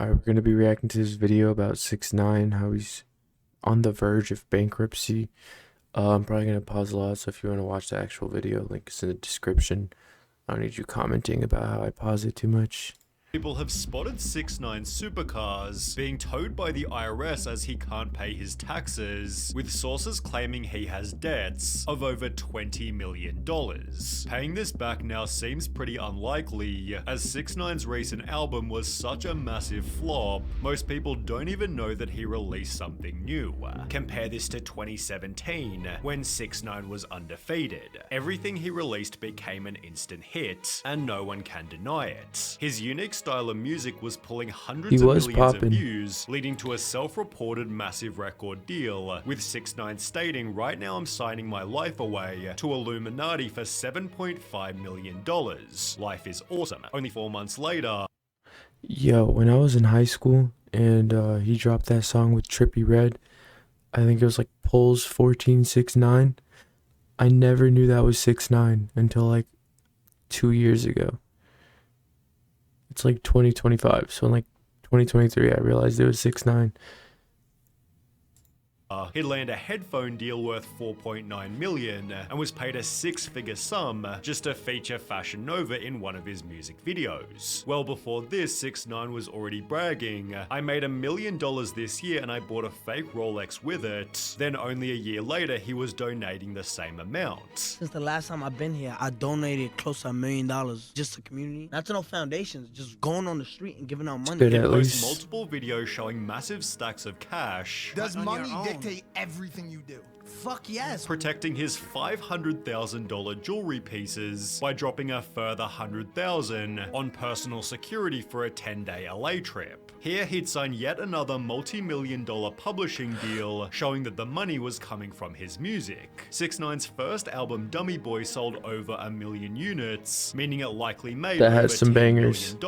I'm going to be reacting to this video about 6ix9ine, how he's on the verge of bankruptcy. I'm probably going to pause a lot, so if you want to watch the actual video, link is in the description. I don't need you commenting about how I pause it too much. People have spotted 6ix9ine's supercars being towed by the IRS as he can't pay his taxes, with sources claiming he has debts of over $20 million. Paying this back now seems pretty unlikely, as 6ix9ine's recent album was such a massive flop, most people don't even know that he released something new. Compare this to 2017, when 6ix9ine was undefeated. Everything he released became an instant hit, and no one can deny it. His unique style of music was pulling hundreds of millions of views, leading to a self-reported massive record deal, with 6ix9ine stating, "Right now I'm signing my life away to Illuminati for $7.5 million. Life is awesome." Only 4 months later, Yo, when I was in high school and he dropped that song with Trippie Redd, I think it was like Pulse 1469. I never knew that was 6ix9ine until like 2 years ago. It's like 2025, so in like 2023 I realized it was 6ix9ine. he'd land a headphone deal worth $4.9 million and was paid a six-figure sum just to feature Fashion Nova in one of his music videos. Well before this, 6ix9ine was already bragging, "I made $1 million this year and I bought a fake Rolex with it." Then only a year later, he was donating the same amount. Since the last time I've been here, I donated close to $1 million just to community. Not to no foundations, just going on the street and giving out money. Good, He at posts least. multiple videos showing massive stacks of cash. Does money dictate everything you do? Fuck yes. Protecting his $500,000 jewelry pieces by dropping a further $100,000 on personal security for a 10-day LA trip. Here he'd sign yet another multi-million-dollar publishing deal, showing that the money was coming from his music. 6ix9ine's first album, Dummy Boy, sold over 1 million units, meaning it likely made That over has some $10 bangers. million.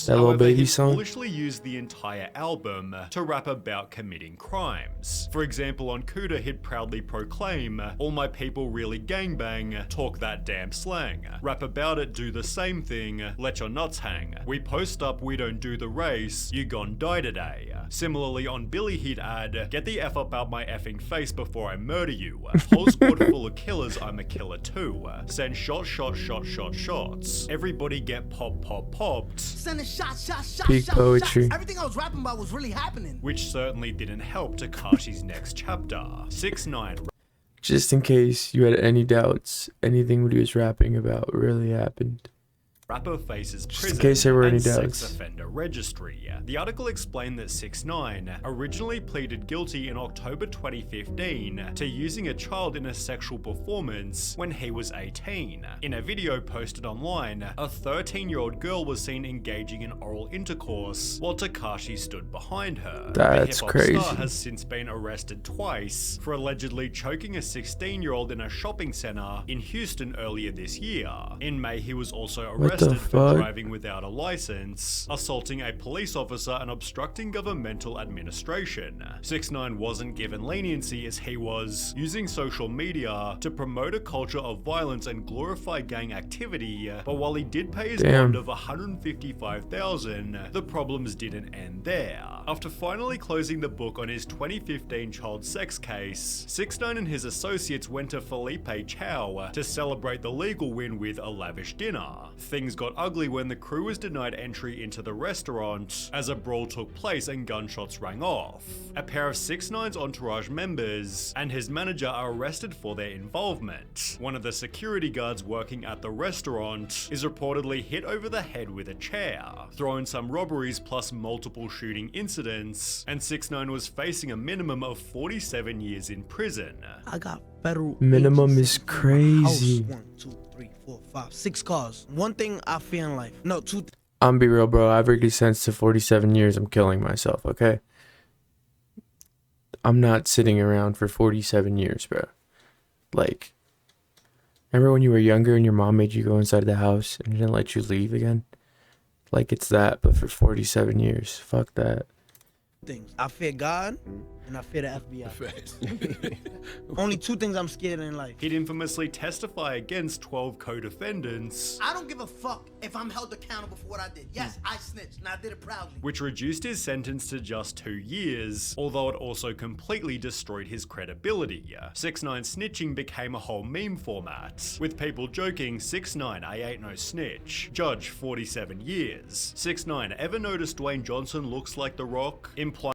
That Lil However, Baby he song. foolishly used the entire album to rap about committing crimes. For example, on Cuda, he'd proudly proclaim, "All my people really gangbang, talk that damn slang. Rap about it, do the same thing, let your nuts hang. We post up, we don't do the race, you gon' die today." Similarly, on Billy, he'd add, "Get the F up out my effing face before I murder you. Whole squad full of killers, I'm a killer too. Send shots. Everybody get popped." Send a shot. Peak poetry. Everything I was rapping about was really happening. Which certainly didn't help Takashi's next chapter. 6ix9ine Just in case you had any doubts, anything what he was rapping about really happened. rapper faces Just prison in case there were any and doubts. sex offender registry. The article explained that 6ix9ine originally pleaded guilty in October 2015 to using a child in a sexual performance when he was 18. In a video posted online, a 13-year-old girl was seen engaging in oral intercourse while Tekashi stood behind her. That's the hip-hop crazy. star has since been arrested twice for allegedly choking a 16-year-old in a shopping center in Houston earlier this year. In May, he was also What the arrested for fuck? driving without a license, assaulting a police officer, and obstructing governmental administration. 6ix9ine wasn't given leniency as he was using social media to promote a culture of violence and glorify gang activity, but while he did pay his Damn. bond of $155,000, the problems didn't end there. After finally closing the book on his 2015 child sex case, 6ix9ine and his associates went to Felipe Chow to celebrate the legal win with a lavish dinner. Things got ugly when the crew was denied entry into the restaurant as a brawl took place and gunshots rang off. A pair of 6ix9ine's entourage members and his manager are arrested for their involvement. One of the security guards working at the restaurant is reportedly hit over the head with a chair. Throw in some robberies plus multiple shooting incidents, and 6ix9ine was facing a minimum of 47 years in prison. I got federal Minimum agents is in my crazy. house. 1, 2, 3, 4, 5, 6 cars. One thing I fear in life. No, two. I'm be real, bro. I've already sentenced to 47 years. I'm killing myself, okay? I'm not sitting around for 47 years, bro. Like, remember when you were younger and your mom made you go inside the house and didn't let you leave again? Like, it's that, but for 47 years. Fuck that. things. I fear God and I fear the FBI. Only two things I'm scared of in life. He'd infamously testify against 12 co-defendants, I don't give a fuck if I'm held accountable for what I did. Yes, I snitched and I did it proudly. which reduced his sentence to just 2 years, although it also completely destroyed his credibility. 6ix9ine snitching became a whole meme format, with people joking, 6ix9ine, I ain't no snitch. Judge, 47 years. 6ix9ine, ever noticed Dwayne Johnson looks like The Rock? Implying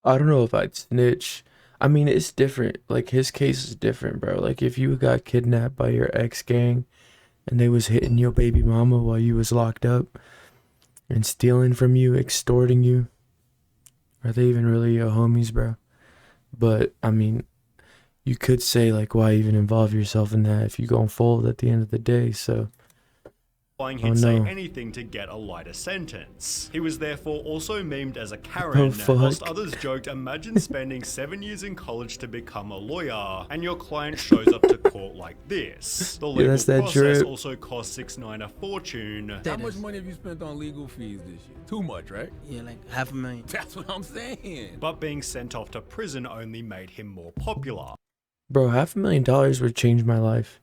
I don't know if I'd snitch. I mean, it's different. Like, his case is different, bro. Like, if you got kidnapped by your ex-gang and they was hitting your baby mama while you was locked up and stealing from you, extorting you, are they even really your homies, bro? But, I mean, you could say, like, why even involve yourself in that if you gonna fold at the end of the day, so... he'd say anything to get a lighter sentence. He was therefore also memed as a Karen, whilst others joked, imagine spending 7 years in college to become a lawyer, and your client shows up to court like this. The legal process also cost 6ix9ine a fortune. How much money have you spent on legal fees this year? Too much, right? Yeah, like $500,000. That's what I'm saying. But being sent off to prison only made him more popular. Bro, $500,000 would change my life.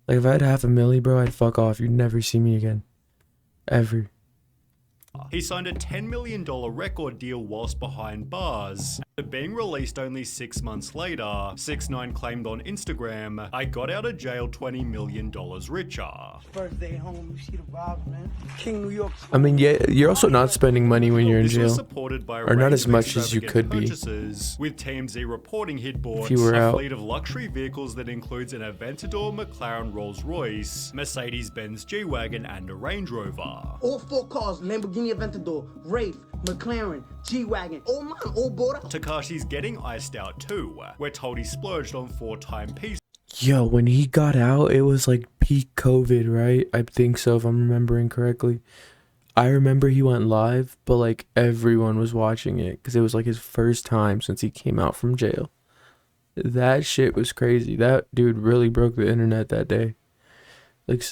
Like, if I had $500,000, bro, I'd fuck off. You'd never see me again. Ever. He signed a $10 million record deal whilst behind bars. After being released only 6 months later, 6ix9ine claimed on Instagram, I got out of jail $20 million richer. First day home, you see the vibes, man. King New York. I mean, yeah, you're also not spending money when you're in This was jail. supported by Or not as much as you could be. With TMZ reporting he'd bought If you were a out. fleet of luxury vehicles that includes an Aventador, McLaren Rolls-Royce, Mercedes-Benz G-Wagon, and a Range Rover. All 4 cars, Lamborghini Aventador, Wraith, McLaren, G-Wagon, all mine, all bought up. Takashi's getting iced out too. We're told he splurged on 4 timepieces. Yo, when he got out, it was like peak COVID, right? I think so, if I'm remembering correctly. I remember he went live, but like everyone was watching it because it was like his first time since he came out from jail. That shit was crazy. That dude really broke the internet that day. Like,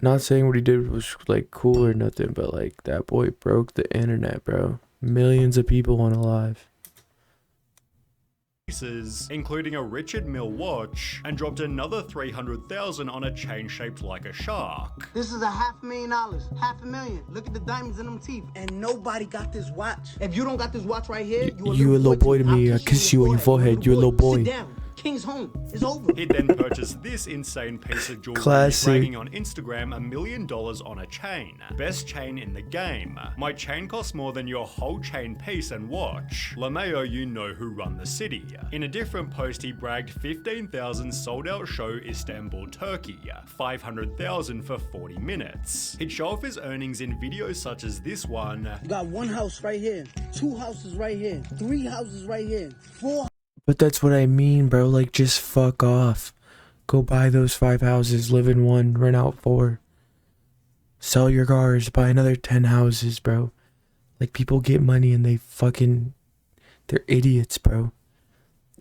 not saying what he did was like cool or nothing, but like that boy broke the internet, bro. Millions of people went alive. Including a Richard Mille watch, and dropped another $300,000 on a chain shaped like a shark. This is a $500,000, $500,000. Look at the diamonds in them teeth. And nobody got this watch. If you don't got this watch right here, you a little boy to me. I kiss you on your forehead. You a little boy. Sit down. King's home. It's over. He'd then purchased this insane piece of jewelry, bragging on Instagram $1 million on a chain. Best chain in the game. My chain costs more than your whole chain piece and watch. LeMayo, you know who run the city. In a different post, he bragged 15,000 sold out show Istanbul, Turkey. 500,000 for 40 minutes. He'd show off his earnings in videos such as this one. You got 1 house right here, 2 houses right here, 3 houses right here, 4. But that's what I mean, bro. Like, just fuck off. Go buy those 5 houses, live in 1, rent out 4. Sell your cars, buy another 10 houses, bro. Like, people get money and they're idiots, bro.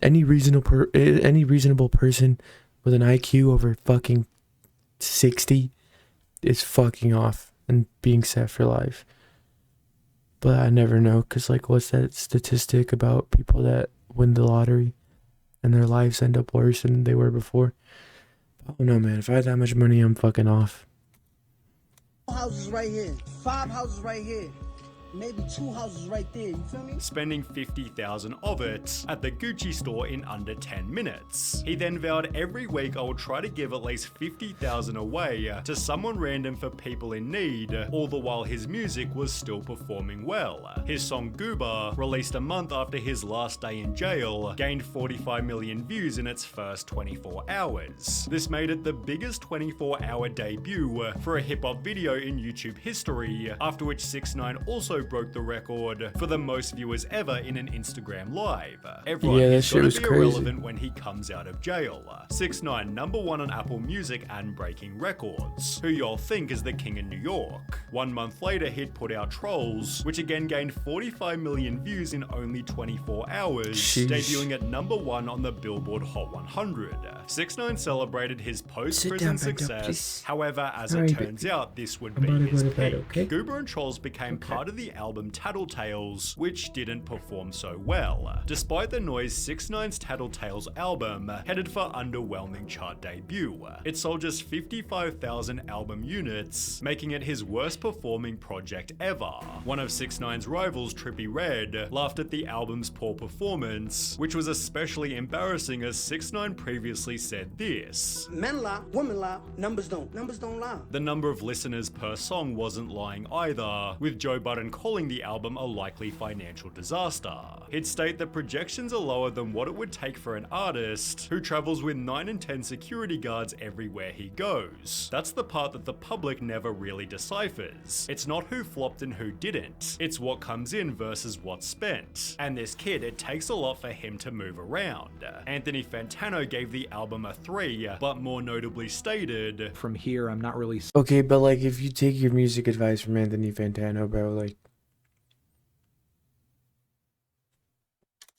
Any reasonable person with an IQ over fucking 60 is fucking off and being set for life. But I never know, because, like, what's that statistic about people that win the lottery and their lives end up worse than they were before? I don't know, man. If I had that much money, I'm fucking off. 4 houses right here, 5 houses right here, maybe 2 houses right there, you feel me? Spending 50,000 of it at the Gucci store in under 10 minutes. He then vowed every week I will try to give at least 50,000 away to someone random for people in need, all the while his music was still performing well. His song Goober, released a month after his last day in jail, gained 45 million views in its first 24 hours. This made it the biggest 24-hour debut for a hip-hop video in YouTube history, after which 6ix9ine also broke the record for the most viewers ever in an Instagram live. Everyone is gonna be irrelevant when he comes out of jail. 6ix9ine #1 on Apple Music and breaking records. Who y'all think is the king in New York? 1 month later, he'd put out Trolls, which again gained 45 million views in only 24 hours, debuting at #1 on the Billboard Hot 100. 6ix9ine celebrated his post-prison success. However, as it turns out, this would be his peak. Goober and Trolls became part of the the album Tattletales, which didn't perform so well. Despite the noise, 6ix9ine's Tattletales album headed for underwhelming chart debut. It sold just 55,000 album units, making it his worst performing project ever. One of 6ix9ine's rivals, Trippie Redd, laughed at the album's poor performance, which was especially embarrassing as 6ix9ine previously said this: Men lie, women lie, numbers don't lie. The number of listeners per song wasn't lying either, with Joe Budden calling the album a likely financial disaster. He'd state that projections are lower than what it would take for an artist who travels with 9 and 10 security guards everywhere he goes. That's the part that the public never really deciphers. It's not who flopped and who didn't, it's what comes in versus what's spent. And this kid, it takes a lot for him to move around. Anthony Fantano gave the album a 3, but more notably stated, "From here, I'm not really Okay, but like if you take your music advice from Anthony Fantano, bro, like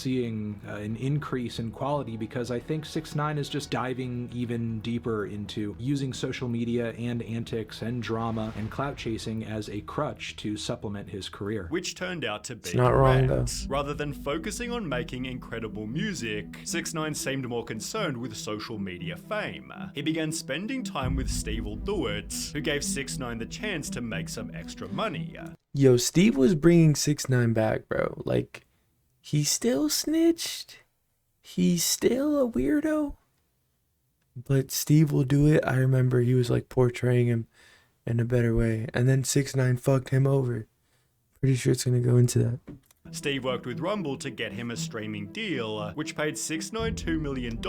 seeing an increase in quality, because I think 6ix9ine is just diving even deeper into using social media and antics and drama and clout chasing as a crutch to supplement his career." which turned out to be It's not wrong, correct. Rather than focusing on making incredible music, 6ix9ine seemed more concerned with social media fame. He began spending time with Steve Will Do It, who gave 6ix9ine the chance to make some extra money. yo, Steve was bringing 6ix9ine back, bro. Like, he still snitched. He's still a weirdo. But Steve Will Do It. I remember he was like portraying him in a better way. And then 6ix9ine fucked him over. Pretty sure it's gonna go into that. Steve worked with Rumble to get him a streaming deal, which paid 6ix9ine $2 million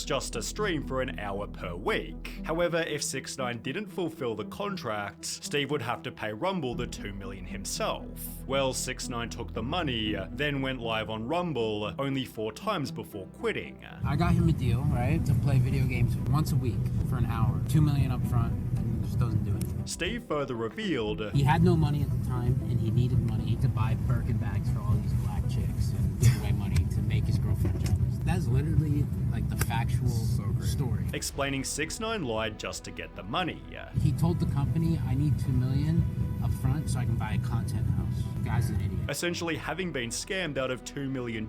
just to stream for an hour per week. However, if 6ix9ine didn't fulfill the contract, Steve would have to pay Rumble the $2 million himself. Well, 6ix9ine took the money, then went live on Rumble only 4 times before quitting. I got him a deal, right, to play video games once a week for an hour. $2 million up front, and he just doesn't do it. Steve further revealed, He had no money at the time, and he needed money to buy Birkin bags for all these black chicks and give away money to make his girlfriend jealous. That's literally like the factual story. explaining 6ix9ine lied just to get the money. He told the company, "I need $2 million up front so I can buy a content house." The guy's an idiot. Essentially, having been scammed out of $2 million,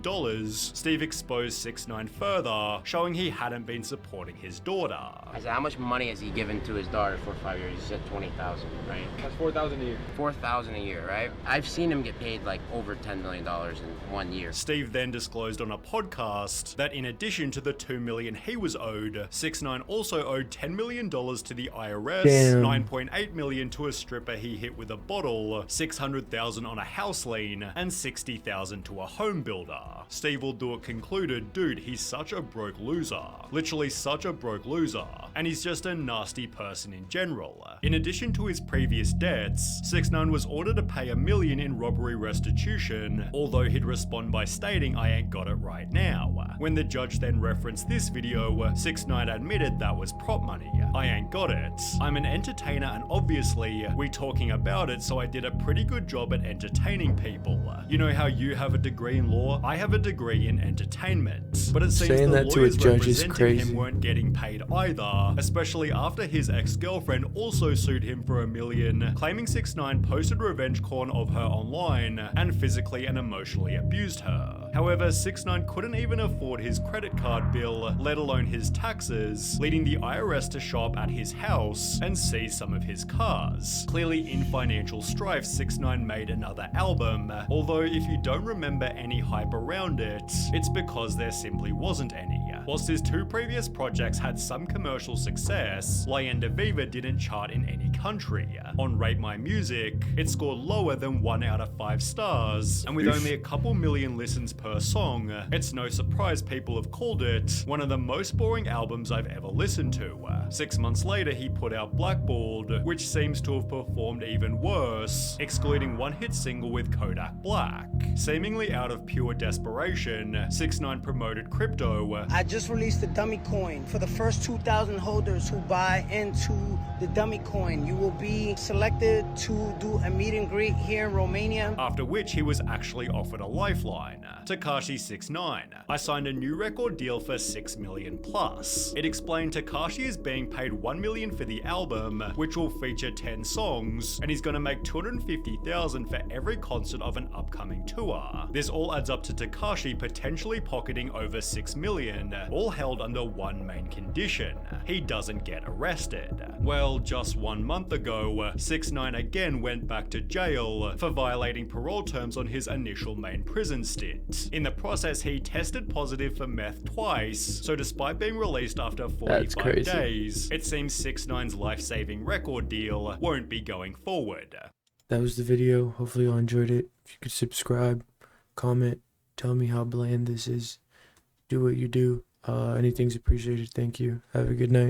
Steve exposed 6ix9ine further, showing he hadn't been supporting his daughter. I said, how much money has he given to his daughter for 5 years? He said 20,000, right? That's $4,000 a year. 4,000 a year, right? I've seen him get paid like over $10 million in 1 year. Steve then disclosed on a podcast that in addition to the $2 million he was owed, 6ix9ine also owed $10 million to the IRS, Damn. $9.8 million to a stripper he hit with a bottle, $600,000 on a house lien, and $60,000 to a home builder. Steve Will Do It concluded, dude, he's such a broke loser. Literally such a broke loser. And he's just a nasty person in general. In addition to his previous debts, 6ix9ine was ordered to pay $1 million in robbery restitution, although he'd respond by stating, "I ain't got it right now." When the judge then referenced this video, 6ix9ine admitted that was prop money. "I ain't got it. I'm an entertainer and obviously we talking about it, so I did a pretty good job at entertaining people. You know how you have a degree in law? I have a degree in entertainment." But it seems Saying the that to a lawyers judge is representing crazy. him weren't getting paid either, especially after his ex-girlfriend also sued him for $1 million, claiming 6ix9ine posted revenge porn of her online and physically and emotionally abused her. However, 6ix9ine couldn't even afford his credit card bill, let alone his taxes, leading the IRS to show up at his house and seize some of his cars. Clearly in financial strife, 6ix9ine made another album, although if you don't remember any hype around it, it's because there simply wasn't any. Whilst his 2 previous projects had some commercial success, Leyenda Viva didn't chart in any country. On Rate My Music, it scored lower than 1 out of 5 stars, and with only a couple million listens per song, it's no surprise people have called it one of the most boring albums I've ever listened to. 6 months later, he put out Blackballed, which seems to have performed even worse, excluding one hit single with Kodak Black. Seemingly out of pure desperation, 6ix9ine promoted crypto. I just just released the dummy coin. For the first 2,000 holders who buy into the dummy coin, you will be selected to do a meet and greet here in Romania. After which he was actually offered a lifeline. Tekashi 6ix9ine. I signed a new record deal for 6 million plus. It explained Tekashi is being paid 1 million for the album, which will feature 10 songs, and he's gonna make 250,000 for every concert of an upcoming tour. This all adds up to Tekashi potentially pocketing over 6 million, all held under one main condition: he doesn't get arrested. Well, just 1 month ago, 6ix9ine again went back to jail for violating parole terms on his initial main prison stint. In the process, he tested positive for meth twice, so despite being released after 45 days, it seems 6ix9ine's life-saving record deal won't be going forward. That was the video. Hopefully y'all enjoyed it. If you could subscribe, comment, tell me how bland this is. Do what you do. Anything's appreciated. Thank you. Have a good night.